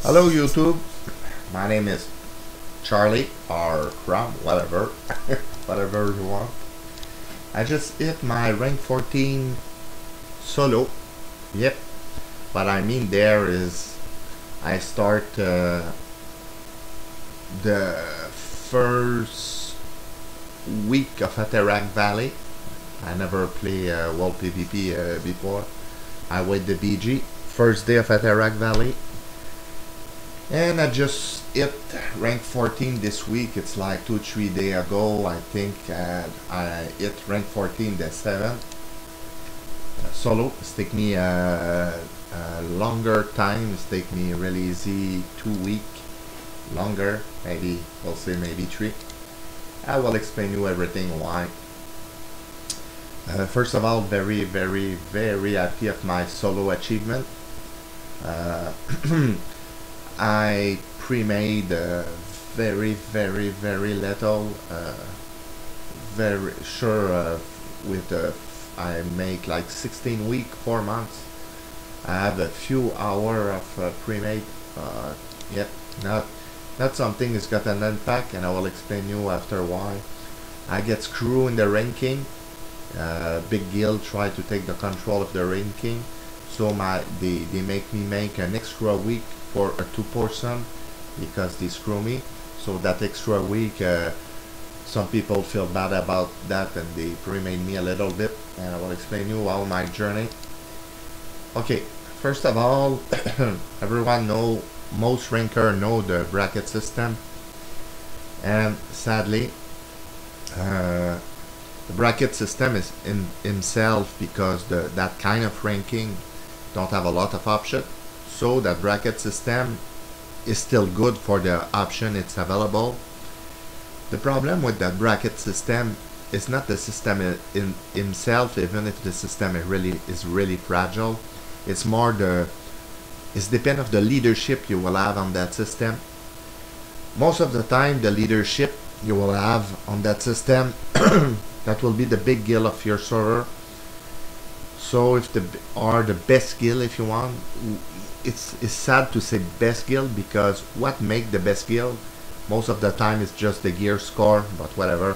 Hello YouTube, my name is Charlie or Crom, whatever, whatever you want. I just hit my rank 14 solo. Yep, what I mean there is I start the first week of Atarac Valley. I never play World PvP before. I wait the BG, first day of Atarac Valley. And I just hit rank 14 this week. It's like 2-3 days ago. I think I hit rank 14 the 7th. Solo. It's take me a longer time. It's take me really easy 2 weeks. Longer. Maybe, we'll say maybe 3. I will explain you everything why. First of all, very happy of my solo achievement. I pre-made very little, very sure with I make like 16 week 4 months. I have a few hours of pre-made. Yep, not something that's got an impact, and I will explain you after why. I get screwed in the ranking. Big Guild try to take the control of the ranking, so they make me make an extra week for a 2% because they screw me. So that extra week, some people feel bad about that and they pre-made me a little bit, and I will explain you all my journey. Okay, first of all, everyone know, most ranker know the bracket system, and sadly the bracket system is in himself because that kind of ranking don't have a lot of options. So that bracket system is still good for the option it's available. The problem with that bracket system is not the system in himself, even if the system is really fragile. It's more it's depend of the leadership you will have on that system. Most of the time, the leadership you will have on that system that will be the big guild of your server. So if the best guild, if you want, it's sad to say best guild, because what make the best guild most of the time is just the gear score, but whatever.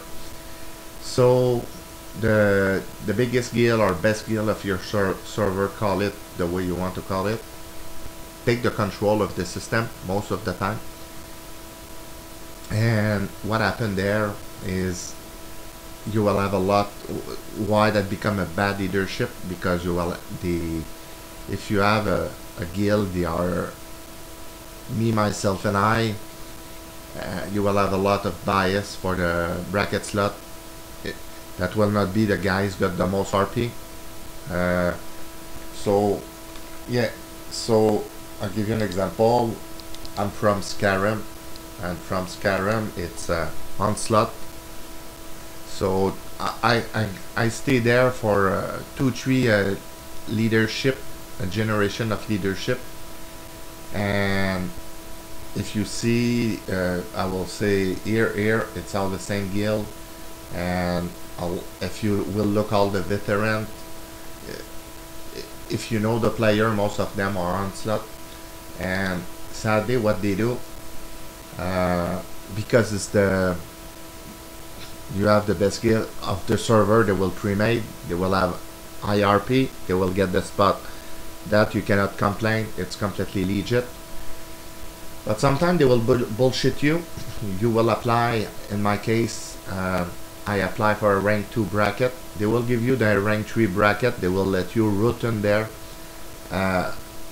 So the biggest guild or best guild of your server, call it the way you want to call it, take the control of the system most of the time. And what happened there is you will have a lot. Why that become a bad leadership? Because you will if you have a guild, they are me, myself, and I. You will have a lot of bias for the bracket slot. That will not be the guys got the most RP. So yeah. So I'll give you an example. I'm from Skyrim, and from Skyrim it's Onslaught. So I stay there for 2-3 leadership, a generation of leadership. And if you see, I will say here it's all the same guild. And if you will look all the veteran, if you know the player, most of them are Onslaught. And sadly what they do, because it's you have the best guild of the server, they will pre-made, they will have IRP, they will get the spot. That you cannot complain, it's completely legit. But sometimes they will bullshit you. You will apply, in my case, I apply for a rank 2 bracket. They will give you the rank 3 bracket, they will let you root in there.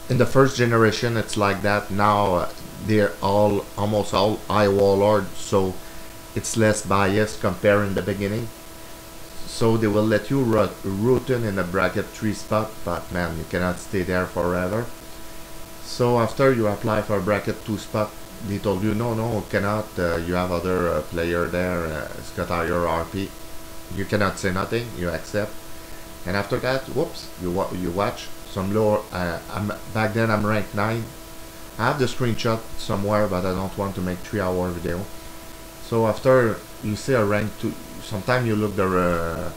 In the first generation it's like that. Now they're almost all high warlord, so it's less biased compared in the beginning. So they will let you root in a bracket 3 spot, but man, you cannot stay there forever. So after you apply for a bracket 2 spot, they told you no, cannot, you have other player there, it's got higher RP. You cannot say nothing, you accept. And after that, whoops, you watch some lower. Back then I'm rank 9. I have the screenshot somewhere, but I don't want to make 3-hour video. So after you see a rank 2, sometimes you look the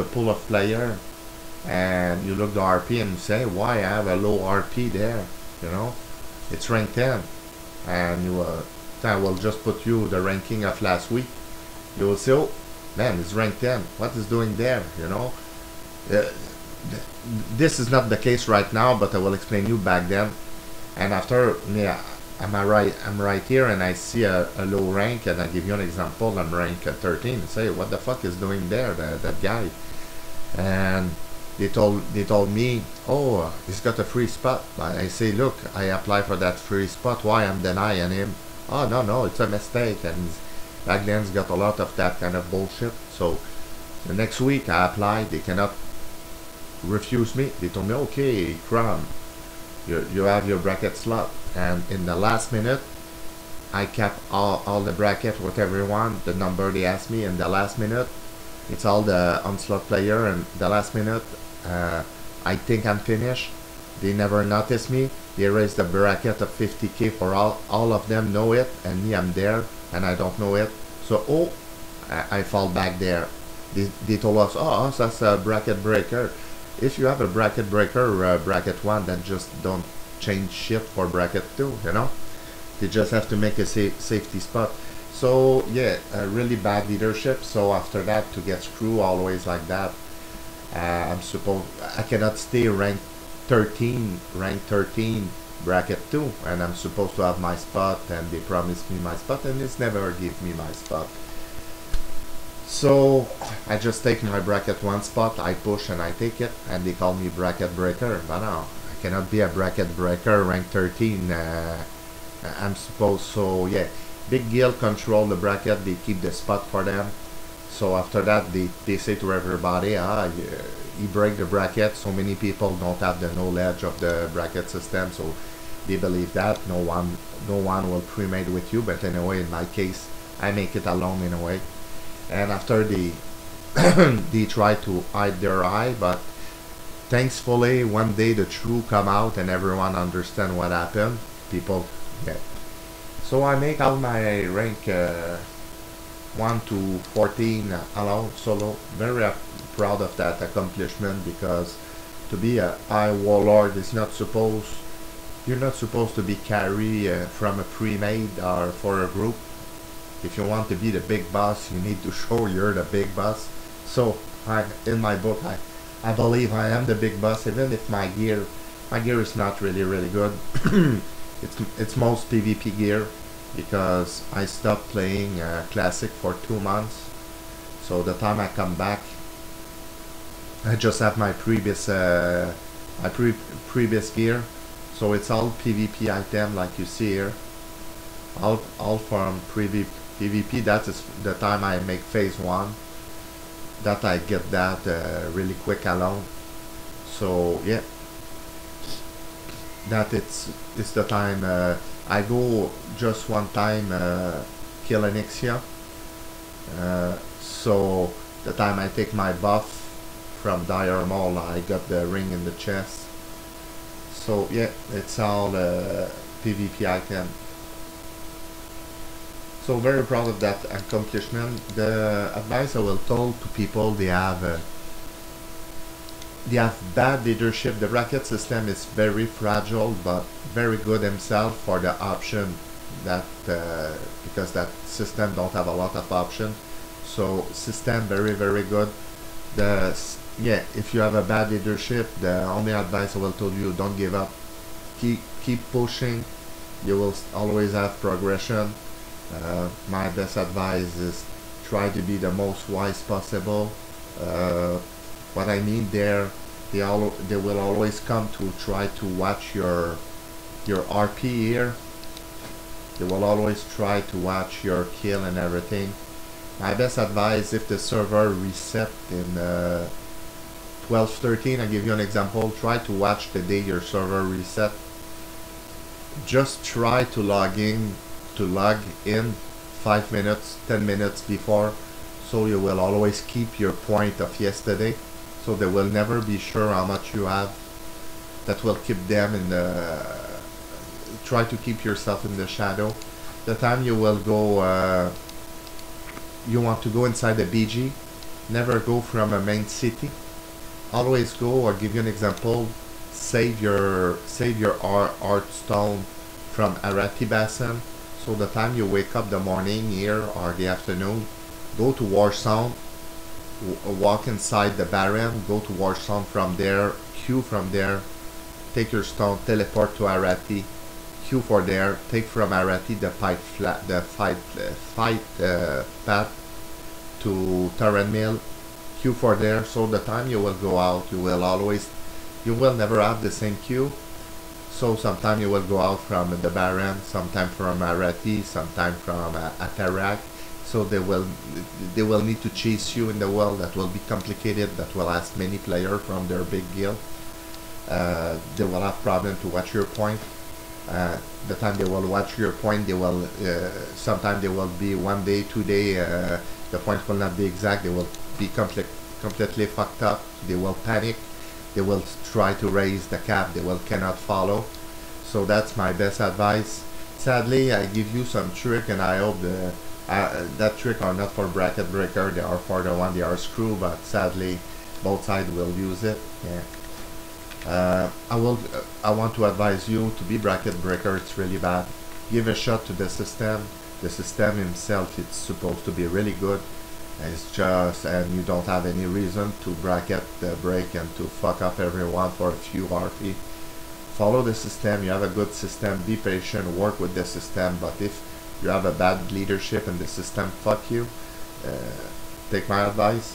pool of player, and you look the RP and you say, why I have a low RP there, you know? it's rank 10, and I will just put you the ranking of last week. You will say, oh, man, it's rank 10. What is doing there, you know? Uh, this is not the case right now, but I will explain you back then. And after, yeah, I'm right here, and I see a low rank, and I give you an example. I'm rank 13. I say, what the fuck is doing there, that guy? And they told me, oh, he's got a free spot. I say, look, I apply for that free spot. Why I'm denying him? Oh, no, it's a mistake. And back then, he's got a lot of that kind of bullshit. So the next week, I applied. They cannot refuse me. They told me, okay, Crom, you have your bracket slot. And in the last minute, I kept all the bracket with everyone, the number they asked me. In the last minute, it's all the onslaught player, and the last minute, I think I'm finished. They never noticed me. They raised the bracket of 50k for all of them know it, and me, I'm there, and I don't know it. So, oh, I fall back there. They told us, oh, that's a bracket breaker. If you have a bracket breaker, bracket 1, then just don't change shit for bracket 2, you know? They just have to make a safety spot. So, yeah, really bad leadership. So after that, to get screwed always like that, I cannot stay rank 13, bracket 2, and I'm supposed to have my spot, and they promised me my spot, and it's never give me my spot. So I just take my bracket 1 spot, I push and I take it, and they call me bracket breaker. But no, I cannot be a bracket breaker rank 13. I'm supposed, so yeah, Big Guild control the bracket, they keep the spot for them. So after that, they say to everybody, you break the bracket. So many people don't have the knowledge of the bracket system, so they believe that no one will pre-made with you. But anyway, in my case, I make it alone in a way. And after they try to hide their eye, but thankfully one day the truth come out and everyone understand what happened. People get. So I make all my rank 1 to 14 alone, solo. Very proud of that accomplishment, because to be a high warlord is not supposed. You're not supposed to be carry from a pre-made or for a group. If you want to be the big boss, you need to show you're the big boss. So in my book, I believe I am the big boss, even if my gear is not really good. it's most PvP gear, because I stopped playing classic for 2 months. So the time I come back, I just have my previous previous gear. So it's all PvP item like you see here. All from PvP. That is the time I make phase 1. That I get that really quick alone. So yeah, that it's the time I go just one time kill an Ixia. So the time I take my buff from Dire Maul, I got the ring in the chest. So yeah, it's all PvP item. So very proud of that accomplishment. The advice I will tell to people, they have bad leadership. The bracket system is very fragile, but very good himself for the option that because that system don't have a lot of options. So system very good. Yeah, if you have a bad leadership, the only advice I will tell you, don't give up. Keep pushing. You will always have progression. My best advice is try to be the most wise possible. What I mean there, they will always come to try to watch your RP here. They will always try to watch your kill and everything. My best advice, if the server reset in 12.13, I give you an example. Try to watch the day your server reset. Just try to log in 5 minutes, 10 minutes before, so you will always keep your point of yesterday. So they will never be sure how much you have. That will keep them in the. Try to keep yourself in the shadow. The time you will go, you want to go inside the BG. Never go from a main city. Always go. I'll give you an example. Save your art stone from Arati Basin. So the time you wake up the morning here or the afternoon, go to Warsound, walk inside the Baron, go to Warsound from there, queue from there, take your stone, teleport to Arati, queue for there, take from Arati the fight path to Terran Mill, queue for there. So the time you will go out, you will never have the same queue. So sometime you will go out from the Baron, sometime from Arati, sometime from Atarak. So they will need to chase you in the world. That will be complicated. That will ask many players from their big guild. They will have problem to watch your point. The time they will watch your point, they will sometimes they will be 1 day, 2 day. The point will not be exact. They will be completely fucked up. They will panic. They will try to raise the cap. They will cannot follow. So that's my best advice. Sadly, I give you some trick, and I hope that trick are not for bracket breaker. They are for the one they are screw. But sadly, both sides will use it. Yeah. I want to advise you to be bracket breaker. It's really bad. Give a shot to the system. The system himself, it's supposed to be really good. It's just, and you don't have any reason to bracket the break and to fuck up everyone for a few RP. Follow the system. You have a good system. Be patient. Work with the system. But if you have a bad leadership in the system, fuck you. Take my advice.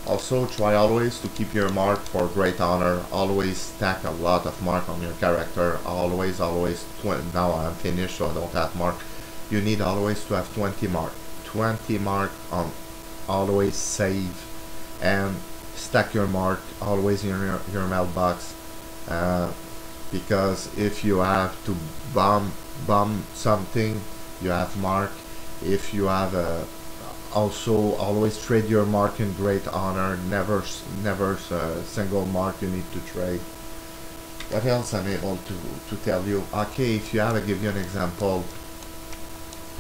Also, try always to keep your mark for great honor. Always stack a lot of mark on your character. Always, 20. Now I'm finished, so I don't have mark. You need always to have 20 mark. 20 mark on. Always save and stack your mark always in your mailbox, because if you have to bomb something, you have mark. If you have also always trade your mark in great honor. Never single mark you need to trade. What else I'm able to tell you? Okay, if you have, I'll give you an example.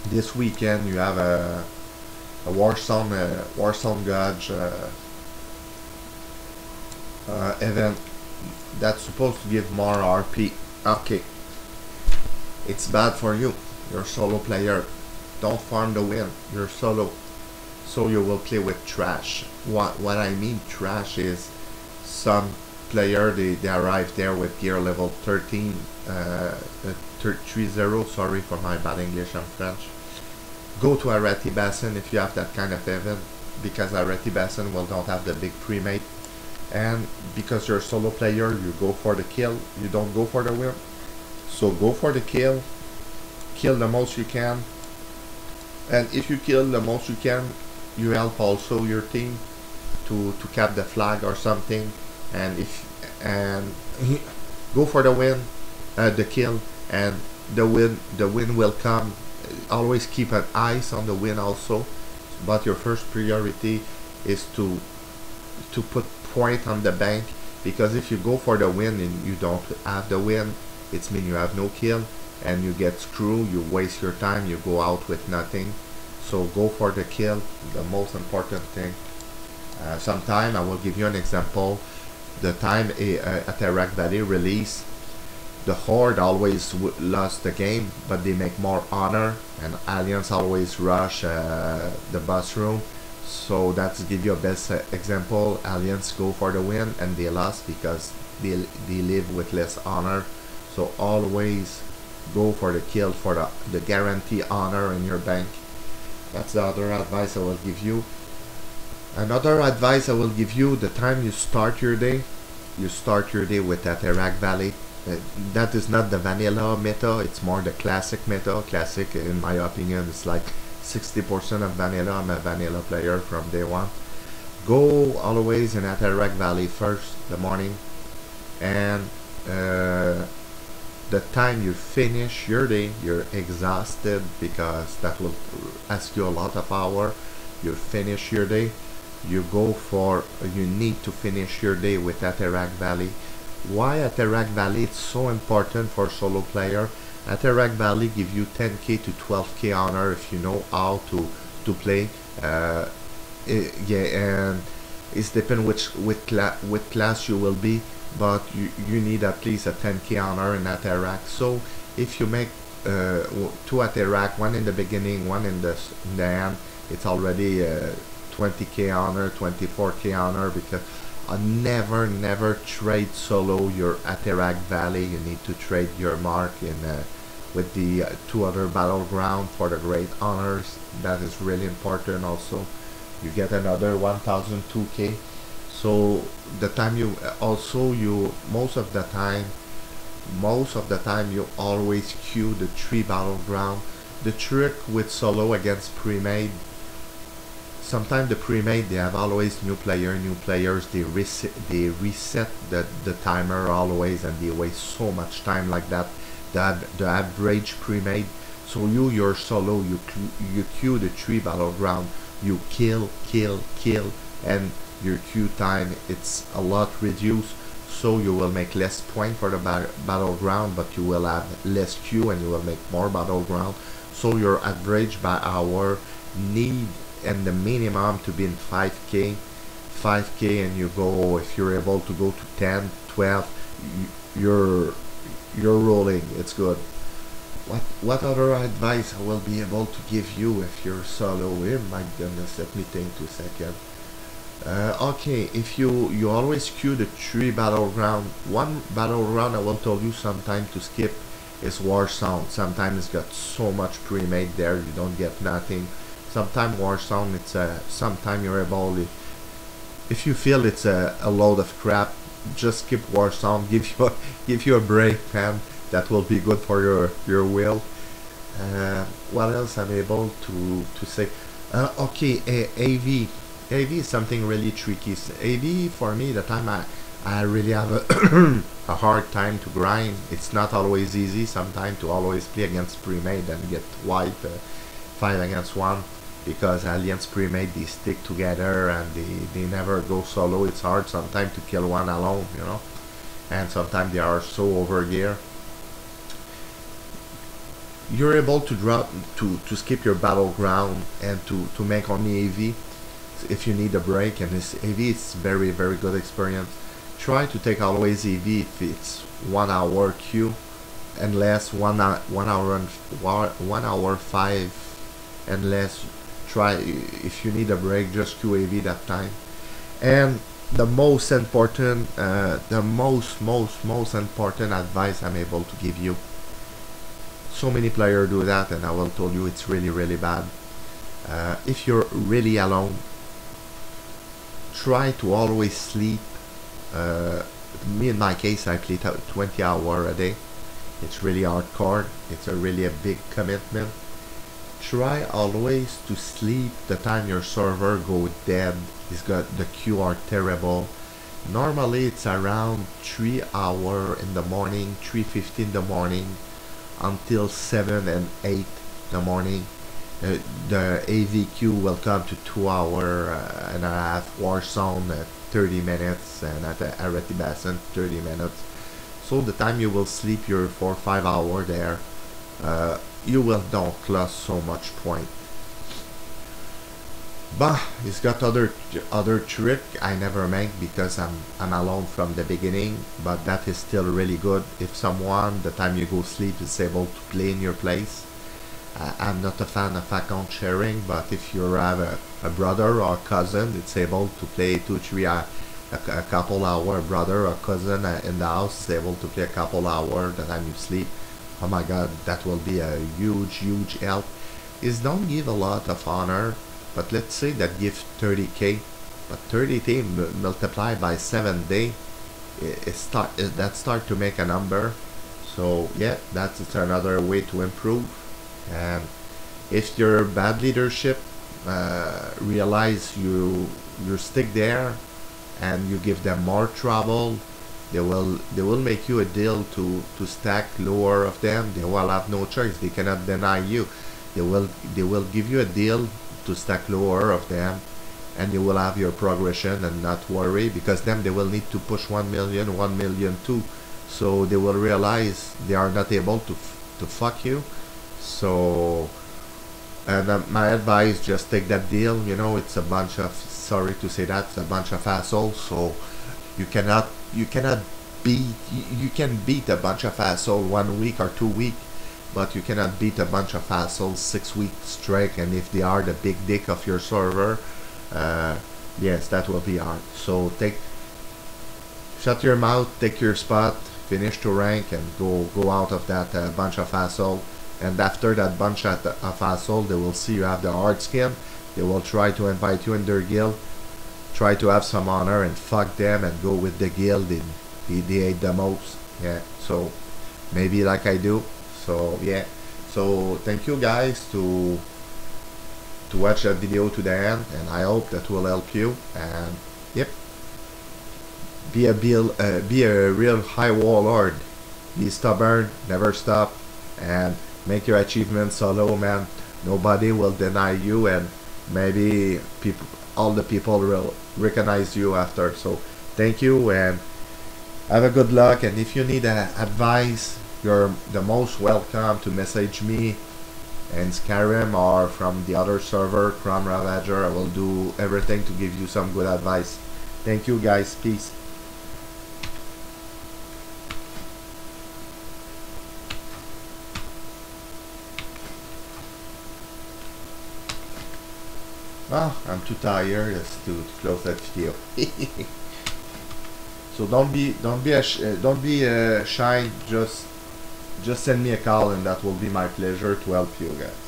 This weekend you have a Warsound Gauge event that's supposed to give more RP. Okay, it's bad for you. You're solo player. Don't farm the win. You're solo, so you will play with trash. What I mean trash is some player they arrive there with gear level 13, 30. Sorry for my bad English and French. Go to Arati Basin if you have that kind of event, because Arati Basin will don't have the big pre-mate, and because you're a solo player, you go for the kill, you don't go for the win. So go for the kill the most you can, and if you kill the most you can, you help also your team to cap the flag or something, and go for the win, the kill, and the win will come. Always keep an eyes on the win also, but your first priority is to put point on the bank, because if you go for the win and you don't have the win, it means you have no kill and you get screwed. You waste your time, you go out with nothing. So go for the kill, the most important thing. Sometime I will give you an example. The time at Iraq Valley release, the Horde always lost the game, but they make more honor, and Alliance always rush the boss room. So that's give you a best example. Alliance go for the win and they lost because they live with less honor. So always go for the kill for the guarantee honor in your bank. That's the other advice I will give you. Another advice I will give you: the time you start your day with that Iraq Valley. That is not the vanilla meta, it's more the classic meta. Classic, in my opinion, is like 60% of vanilla. I'm a vanilla player from day one. Go always in Iraq Valley first, the morning, and the time you finish your day, you're exhausted, because that will ask you a lot of hours. You finish your day, you need to finish your day with that Iraq Valley. Why at Iraq Valley it's so important for solo player? At Iraq Valley give you 10k to 12k honor if you know how to play. And it's depend with class you will be, but you need at least a 10k honor in that Iraq. So if you make two ateract, one in the beginning, one in the end. It's already 20k honor, 24k honor, because never trade solo your ateract valley. You need to trade your mark in with the two other battleground for the great honors. That is really important. Also, you get another 1002k. So the time you also you most of the time you always queue the 3 battleground. The trick with solo against pre-made, sometimes the pre-made, they have always new players, they reset the timer always, and they waste so much time like that. The average pre-made, so your solo, you queue the 3 battleground, you kill, and your queue time, it's a lot reduced, so you will make less point for the battleground, but you will have less queue and you will make more battleground. So your average by hour need and the minimum to be in 5k, and you go, if you're able to go to 10, 12, you're rolling. It's good. What other advice I will be able to give you if you're solo here? My goodness, let me think 2 seconds. Okay, if you always queue the 3 battleground, one battleground I will tell you sometime to skip is War Sound. Sometimes it's got so much pre-made there, you don't get nothing. Sometimes War Sound, it's sometime you're able, if you feel it's a load of crap, just skip War Sound. Give you a break, man. That will be good for your will. What else I'm able to say? Okay, AV. AV is something really tricky. AV, for me, the time I really have a hard time to grind. It's not always easy sometimes to always play against pre-made and get wiped 5 against 1, because Alliance pre-made, they stick together and they never go solo. It's hard sometimes to kill one alone, you know, and sometimes they are so over gear. You're able to drop to skip your battleground and to make only AV if you need a break, and this AV is very good experience. Try to take always AV if it's 1 hour queue, unless 1 hour 5, unless try, if you need a break, just queue AV that time. And the most important, the most important advice I'm able to give you, so many players do that, and I will tell you it's really bad. If you're really alone, try to always sleep. Me, in my case, I play 20 hours a day. It's really hardcore. It's a big commitment. Try always to sleep the time your server go dead. It's got the queue are terrible. Normally it's around 3 hours in the morning, 3:50 in the morning, until 7 and 8 in the morning. The AVQ will come to 2 hours and a half. War Zone 30 minutes, and at Arati Basin 30 minutes. So the time you will sleep your 4 or 5 hours there, you will don't lose so much point. But he's got other trick I never make because I'm alone from the beginning, but that is still really good. If someone, the time you go sleep, is able to play in your place. I'm not a fan of account sharing, but if you have a brother or cousin, it's able to play 2-3 a couple hours. Brother or cousin in the house is able to play a couple hours the time you sleep. Oh my god, that will be a huge help. Is don't give a lot of honor, but let's say that give 30k, but 30k multiplied by 7 days, that start to make a number. So yeah, that's another way to improve. And if your bad leadership realize you stick there and you give them more trouble, they will make you a deal to stack lower of them. They will have no choice. They cannot deny you. They will give you a deal to stack lower of them, and you will have your progression and not worry, because then they will need to push 1 million, 1 million too. So they will realize they are not able to fuck you. So, and my advice, just take that deal. You know, it's a bunch of, sorry to say that, it's a bunch of assholes. So you cannot beat, you can beat a bunch of assholes 1 week or 2 weeks. but you cannot beat a bunch of assholes 6 weeks straight, and if they are the big dick of your server, yes, that will be hard. So shut your mouth, take your spot, finish to rank, and go out of that bunch of asshole. And after that bunch of asshole, they will see you have the hard skin. They will try to invite you in their guild, try to have some honor, and fuck them and go with the guild they hate the most. Yeah, so maybe like I do. So yeah, so thank you guys to watch that video to the end, and I hope that will help you. And yep, be a real high warlord. Be stubborn, never stop, and make your achievements solo, man. Nobody will deny you, and maybe all the people will recognize you after. So thank you, and have a good luck. And if you need advice, you're the most welcome to message me in Skyrim or from the other server, gromravager. I will do everything to give you some good advice. Thank you guys, peace. Oh, I'm too tired to close that video. So don't be shy. Just send me a call, and that will be my pleasure to help you guys.